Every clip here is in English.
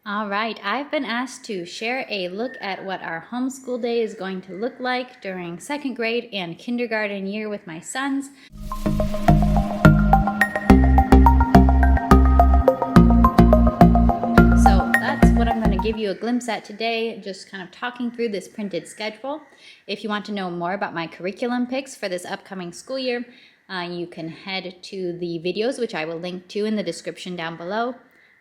All right, I've been asked to share a look at what our homeschool day is going to look like during second grade and kindergarten year with my sons. So that's what I'm going to give you a glimpse at today, just kind of talking through this printed schedule. If you want to know more about my curriculum picks for this upcoming school year, you can head to the videos, which I will link to in the description down below.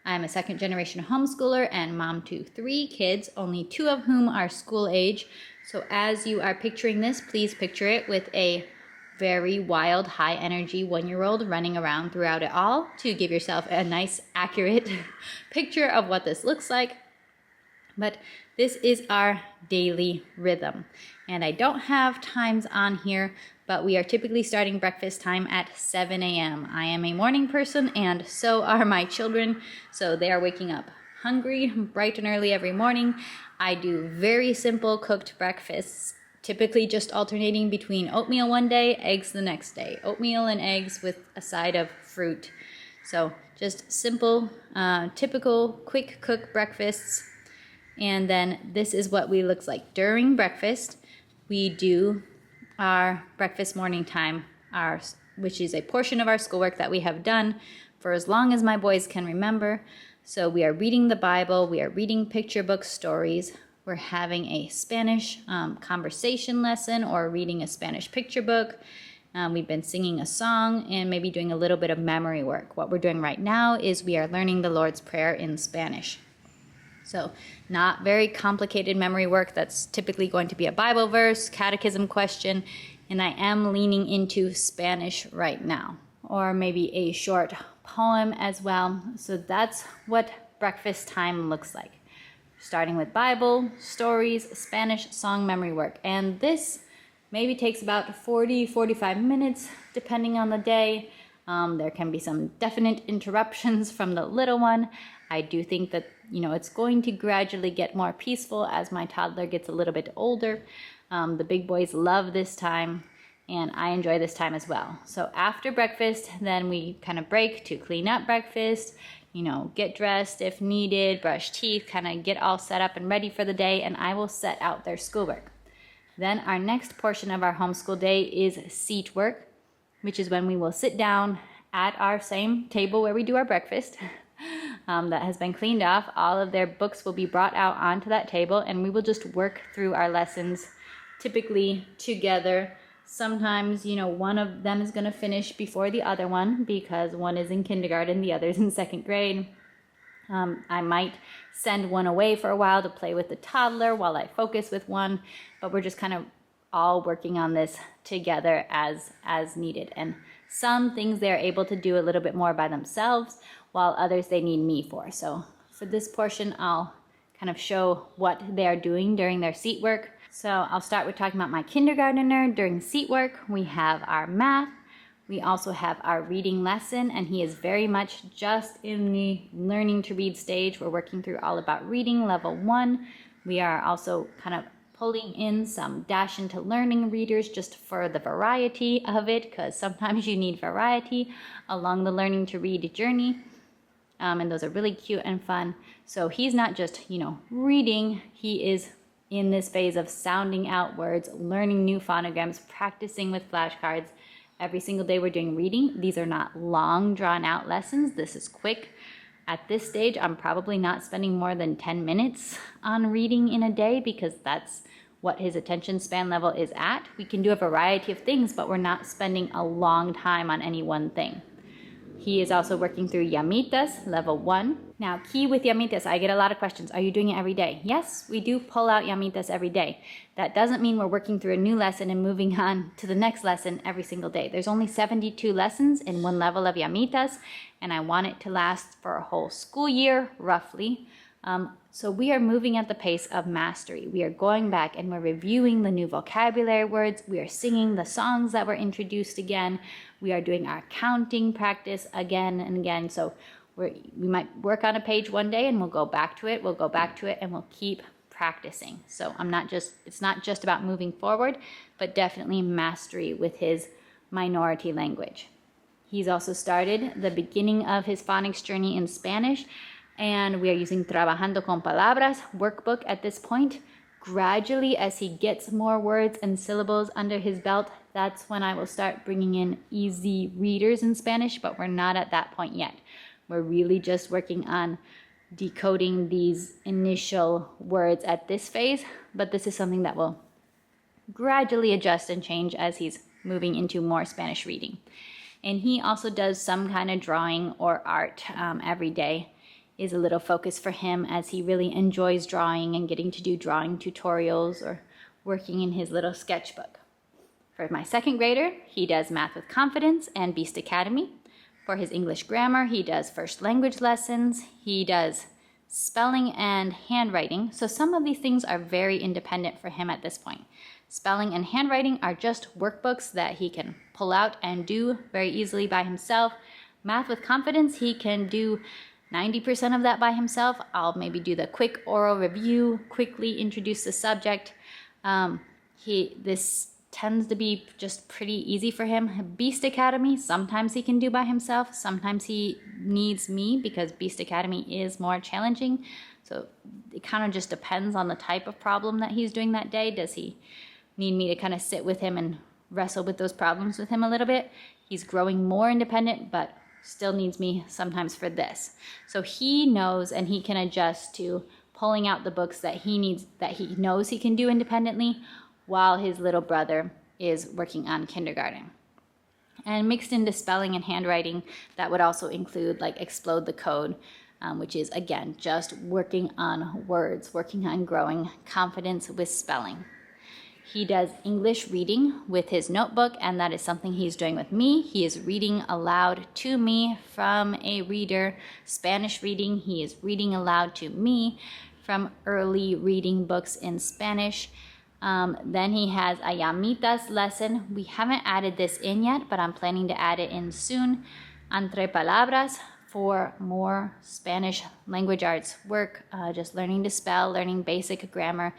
I'm a second generation homeschooler and mom to 3 kids, only 2 of whom are school age. So as you are picturing this, please picture it with a very wild, high energy 1-year-old running around throughout it all to give yourself a nice, accurate picture of what this looks like. But this is our daily rhythm. And I don't have times on here, but we are typically starting breakfast time at 7 a.m. I am a morning person, and so are my children. So they are waking up hungry, bright and early every morning. I do very simple cooked breakfasts, typically just alternating between oatmeal one day, eggs the next day. Oatmeal and eggs with a side of fruit. So just simple, typical quick cook breakfasts. And then this is what we looks like. During breakfast, we do our breakfast morning time, which is a portion of our schoolwork that we have done for as long as my boys can remember. So we are reading the Bible, we are reading picture book stories, we're having a Spanish conversation lesson or reading a Spanish picture book. We've been singing a song and maybe doing a little bit of memory work. What we're doing right now is we are learning the Lord's Prayer in Spanish. So not very complicated memory work. That's typically going to be a Bible verse, catechism question, and I am leaning into Spanish right now, or maybe a short poem as well. So that's what breakfast time looks like. Starting with Bible, stories, Spanish song memory work. And this maybe takes about 40-45 minutes depending on the day. There can be some definite interruptions from the little one. I do think that, it's going to gradually get more peaceful as my toddler gets a little bit older. The big boys love this time, and I enjoy this time as well. So after breakfast, then we kind of break to clean up breakfast, get dressed if needed, brush teeth, kind of get all set up and ready for the day, and I will set out their schoolwork. Then our next portion of our homeschool day is seat work, which is when we will sit down at our same table where we do our breakfast. That has been cleaned off. All of their books will be brought out onto that table, and we will just work through our lessons, typically together. Sometimes, one of them is going to finish before the other one because one is in kindergarten, the other is in second grade. I might send one away for a while to play with the toddler while I focus with one, but we're just kind of all working on this together as needed. And some things they're able to do a little bit more by themselves, while others they need me for. So for this portion, I'll kind of show what they are doing during their seat work. So I'll start with talking about my kindergartner. During seat work, we have our math. We also have our reading lesson, and he is very much just in the learning to read stage. We're working through all about reading, level 1. We are also kind of pulling in some Dash into Learning readers just for the variety of it, because sometimes you need variety along the learning to read journey. And those are really cute and fun. So he's not just, reading. He is in this phase of sounding out words, learning new phonograms, practicing with flashcards. Every single day we're doing reading. These are not long, drawn-out lessons. This is quick. At this stage, I'm probably not spending more than 10 minutes on reading in a day because that's what his attention span level is at. We can do a variety of things, but we're not spending a long time on any one thing. He is also working through llamitas, level 1. Now, key with llamitas, I get a lot of questions. Are you doing it every day? Yes, we do pull out llamitas every day. That doesn't mean we're working through a new lesson and moving on to the next lesson every single day. There's only 72 lessons in one level of llamitas, and I want it to last for a whole school year, roughly. So we are moving at the pace of mastery. We are going back and we're reviewing the new vocabulary words. We are singing the songs that were introduced again. We are doing our counting practice again and again. So we might work on a page one day and we'll go back to it. We'll go back to it and we'll keep practicing. So it's not just about moving forward, but definitely mastery with his minority language. He's also started the beginning of his phonics journey in Spanish. And we are using Trabajando con Palabras workbook at this point. Gradually, as he gets more words and syllables under his belt, that's when I will start bringing in easy readers in Spanish, but we're not at that point yet. We're really just working on decoding these initial words at this phase, but this is something that will gradually adjust and change as he's moving into more Spanish reading. And he also does some kind of drawing or art every day. Is a little focus for him as he really enjoys drawing and getting to do drawing tutorials or working in his little sketchbook. For my second grader, he does Math with Confidence and Beast Academy. For his English grammar, he does first language lessons. He does spelling and handwriting. So some of these things are very independent for him at this point. Spelling and handwriting are just workbooks that he can pull out and do very easily by himself. Math with Confidence, he can do 90% of that by himself. I'll maybe do the quick oral review, quickly introduce the subject. This tends to be just pretty easy for him. Beast Academy, sometimes he can do by himself. Sometimes he needs me because Beast Academy is more challenging. So it kind of just depends on the type of problem that he's doing that day. Does he need me to kind of sit with him and wrestle with those problems with him a little bit? He's growing more independent, but still needs me sometimes for this. So he knows and he can adjust to pulling out the books that he needs, that he knows he can do independently, while his little brother is working on kindergarten. And mixed into spelling and handwriting, that would also include like Explode the Code, which is again just working on words, working on growing confidence with spelling. He does English reading with his notebook, and that is something he's doing with me. He is reading aloud to me from a reader. Spanish reading, he is reading aloud to me from early reading books in Spanish. Then he has a llamitas lesson. We haven't added this in yet, but I'm planning to add it in soon. Entre palabras for more Spanish language arts work, just learning to spell, learning basic grammar,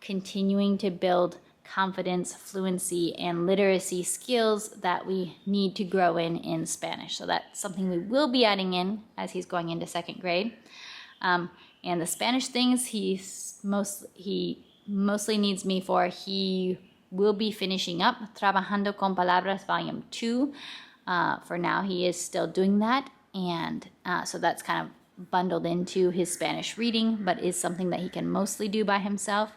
continuing to build confidence, fluency, and literacy skills that we need to grow in Spanish. So that's something we will be adding in as he's going into second grade. And the Spanish things he mostly needs me for. He will be finishing up Trabajando con Palabras Volume 2. For now, he is still doing that. And so that's kind of bundled into his Spanish reading, but is something that he can mostly do by himself.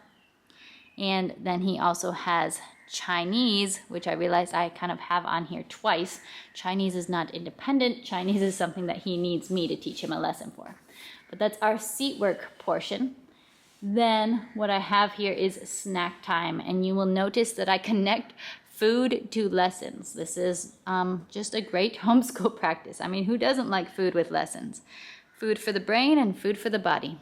And then he also has Chinese, which I realized I kind of have on here twice. Chinese is not independent. Chinese is something that he needs me to teach him a lesson for. But that's our seat work portion. Then what I have here is snack time, and you will notice that I connect food to lessons. This is just a great homeschool practice. I mean, who doesn't like food with lessons? Food for the brain and food for the body.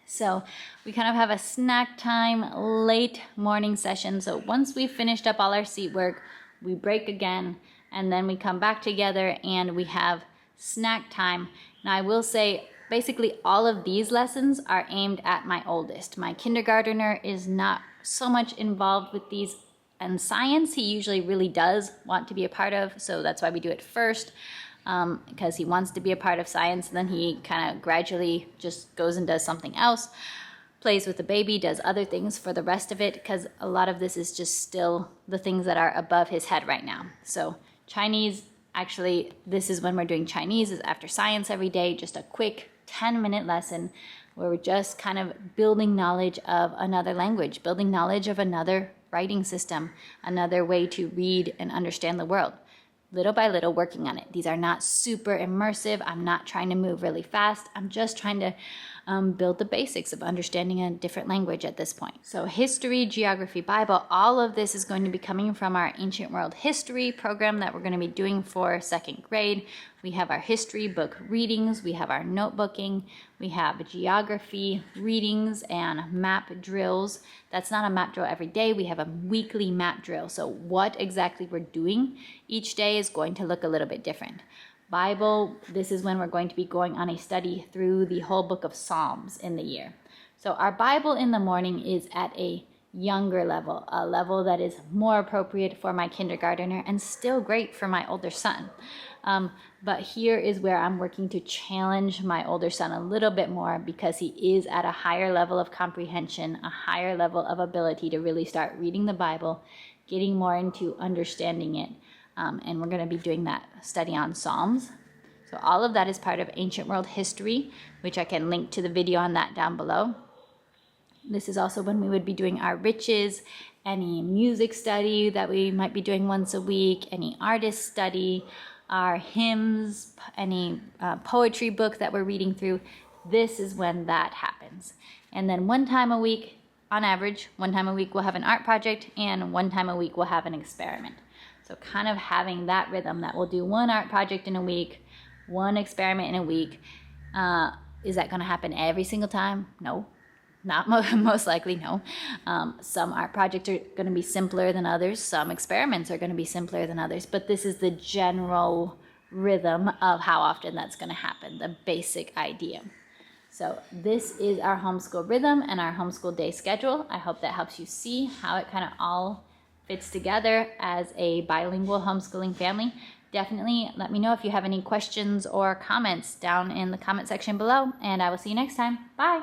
So we kind of have a snack time, late morning session. So once we've finished up all our seat work, we break again, and then we come back together and we have snack time. Now I will say, basically all of these lessons are aimed at my oldest. My kindergartner is not so much involved with these, and science he usually really does want to be a part of, so that's why we do it first. Because he wants to be a part of science, and then he kind of gradually just goes and does something else, plays with the baby, does other things for the rest of it, because a lot of this is just still the things that are above his head right now. So Chinese, actually, this is when we're doing Chinese, is after science every day, just a quick 10-minute lesson where we're just kind of building knowledge of another language, building knowledge of another writing system, another way to read and understand the world. Little by little working on it. These are not super immersive. I'm not trying to move really fast. I'm just trying to build the basics of understanding a different language at this point. So history, geography, Bible, all of this is going to be coming from our Ancient World History program that we're going to be doing for second grade. We have our history book readings, we have our notebooking, we have geography readings and map drills. That's not a map drill every day. We have a weekly map drill. So what exactly we're doing each day is going to look a little bit different. Bible, this is when we're going to be going on a study through the whole book of Psalms in the year. So our Bible in the morning is at a younger level, a level that is more appropriate for my kindergartner and still great for my older son. But here is where I'm working to challenge my older son a little bit more, because he is at a higher level of comprehension, a higher level of ability to really start reading the Bible, getting more into understanding it. And we're going to be doing that study on Psalms. So all of that is part of Ancient World History, which I can link to the video on that down below. This is also when we would be doing our riches, any music study that we might be doing once a week, any artist study, our hymns, any poetry book that we're reading through. This is when that happens. And then one time a week, on average, one time a week we'll have an art project, and one time a week we'll have an experiment. So kind of having that rhythm that we'll do one art project in a week, one experiment in a week. Is that going to happen every single time? No. Not most likely, no. Some art projects are going to be simpler than others. Some experiments are going to be simpler than others. But this is the general rhythm of how often that's going to happen, the basic idea. So this is our homeschool rhythm and our homeschool day schedule. I hope that helps you see how it kind of all fits together as a bilingual homeschooling family. Definitely let me know if you have any questions or comments down in the comment section below, and I will see you next time. Bye.